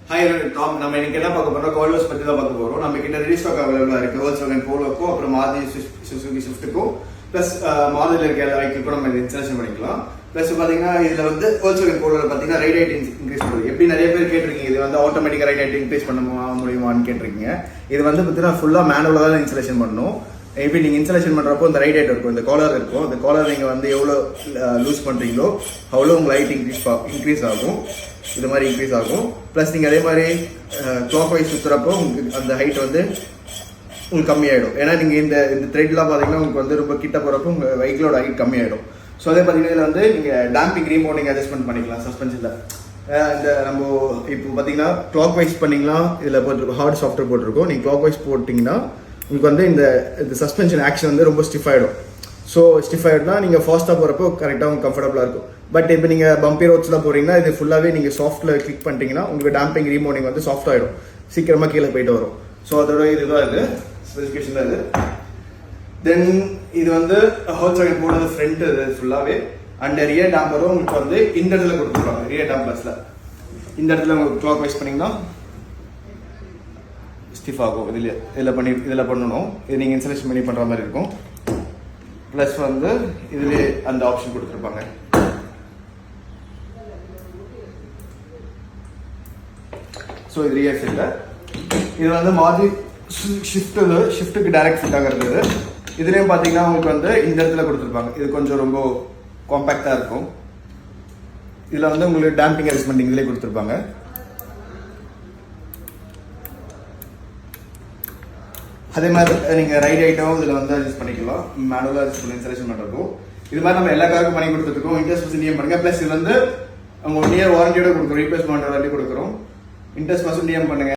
Hi Tom, நம்ம இன்னைக்கு என்ன பார்க்க போறோம்? கோல்வாஸ் பத்தி தான் பார்க்க போறோம். நம்ம கிட்ட ரெடி ஸ்டாக் அவைலபிளா இருக்கு. Volkswagen போலோக்கும் அப்புறம் மாருதி சுசுகி ஸ்விஃப்ட்டுக்கும் பிளஸ் மாருதியில் இருக்க எல்லா வெஹிக்கிளுக்கும் நம்ம இன்ஸ்டாலேஷன் பண்ணிக்கலாம். பிளஸ் பாத்தீங்கன்னா இதுல வந்து Volkswagen போலோல பாத்தீங்கன்னா ரைட் ஹைட் இன்க்ரீஸ் பண்ணுது. எப்படி நிறைய பேர் கேட்டிருக்கீங்க, இது வந்து ஆட்டோமேட்டிக்கா ரைட் ஹைட் இன்க்ரீஸ் பண்ண முடியுமான்னு கேட்டிருக்கீங்க. இது வந்து பாத்தீங்கன்னா ஃபுல்லா மேனுவலா தான் இன்ஸ்டாலேஷன் பண்ணணும். எப்படி நீங்க இன்ஸ்டாலேஷன் பண்றப்போ இந்த ரைட் ஹைட் இருக்கும், இந்த காலர் இருக்கும். இந்த காலர் நீங்க வந்து எவ்வளவு லூஸ் பண்றீங்களோ அவ்வளோ உங்க லைட் இன்க்ரீஸ் ஆகும். இது மாதிரி இன்க்ரீஸ் ஆகும். ப்ளஸ் நீங்கள் அதே மாதிரி கிளாக் வைஸ் சுற்றுறப்போ உங்களுக்கு அந்த ஹைட் வந்து உங்களுக்கு கம்மியாயிடும். ஏன்னா நீங்கள் இந்த த்ரெட்லாம் பார்த்தீங்கன்னா உங்களுக்கு வந்து ரொம்ப கிட்ட போகிறப்போ உங்கள் வெஹிக்கிளோட ஹைட் கம்மியாயிடும். ஸோ அதே பார்த்தீங்கன்னா இதில் வந்து நீங்கள் டேம்பிங் ரீமோட்டிங் அட்ஜஸ்ட்மெண்ட் பண்ணிக்கலாம் சஸ்பென்ஷனில். இந்த நம்ம இப்போ பார்த்தீங்கன்னா கிளாக் வைஸ் பண்ணிங்கன்னா இதில் போட்டிருக்கோம், ஹார்ட் சாஃப்ட்வேர் போட்டிருக்கோம். நீங்கள் கிளாக் வைஸ் போட்டிங்கன்னா உங்களுக்கு வந்து இந்த சஸ்பென்ஷன் ஆக்ஷன் வந்து ரொம்ப ஸ்டிஃப் ஆகிடும். ஸோ ஸ்டிஃப் ஆகிடும்னா நீங்கள் ஃபாஸ்ட்டாக போகிறப்போ கரெக்டாக உங்களுக்கு கம்ஃபர்டபுளாக இருக்கும். பட் இப்போ நீங்கள் பம்பி ரோட்ஸ்லாம் போகிறீங்கன்னா இது ஃபுல்லாகவே நீங்கள் சாஃப்ட்டில் கிளிக் பண்ணிட்டீங்கன்னா உங்களுக்கு டேம்பிங் ரீமோட்டிங் வந்து சாஃப்ட் ஆகிடும், சீக்கிரமாக கீழே போயிட்டு வரும். ஸோ அதோட இதுதான் இது ஸ்பெசிஃபிகேஷன் தான் இது. தென் இது வந்து Volkswagen போனது ஃப்ரண்ட் இது ஃபுல்லாகவே. அண்ட் ரியர் டேம்பரும் உங்களுக்கு வந்து இந்த இடத்துல கொடுத்துருவாங்க. ரியர் டேம்பர்ஸில் இந்த இடத்துல உங்களுக்கு கிளாக் வைஸ் பண்ணிங்கன்னா ஸ்டிஃப் ஆகும். இதில் பண்ணணும். இது நீங்கள் இன்ஸ்டாலேஷன் பண்ணி பண்ணுற மாதிரி இருக்கும். ப்ளஸ் வந்து இதுலேயே அந்த ஆப்ஷன் கொடுத்துருப்பாங்க. ஸோ இது ரியர் சைடில் இது வந்து மாருதி ஷிஃப்ட்டுக்கு டைரக்ட் ஃபிட் ஆகிறது. இதுலேயும் பார்த்தீங்கன்னா உங்களுக்கு வந்து இந்த இடத்துல கொடுத்துருப்பாங்க. இது கொஞ்சம் ரொம்ப காம்பேக்டாக இருக்கும். இதில் வந்து உங்களுக்கு டேம்பிங் அட்ஜஸ்ட்மெண்ட் இதிலே கொடுத்துருப்பாங்க. அதே மாதிரி நீங்கள் ரைட் ஐட்டம் இதில் வந்து அட்ஜஸ்ட் பண்ணிக்கலாம். மேனுவலாக அட்ஜஸ்ட் பண்ணி இன்ஸ்டாலேஷன் பண்ணுறப்போ இது மாதிரி நம்ம எல்லா காருக்கும் பண்ணி கொடுத்துருக்கோம். இன்ட்ரெஸ்ட் பர்சன்ட் பண்ணுங்க. ப்ளஸ் இது வந்து அவங்க நியர் வாரண்டியோட கொடுக்குறோம், ரீப்ளேஸ்மெண்ட் வாரண்டி கொடுக்குறோம். இன்ட்ரெஸ்ட் பர்சன்ட் பண்ணுங்க.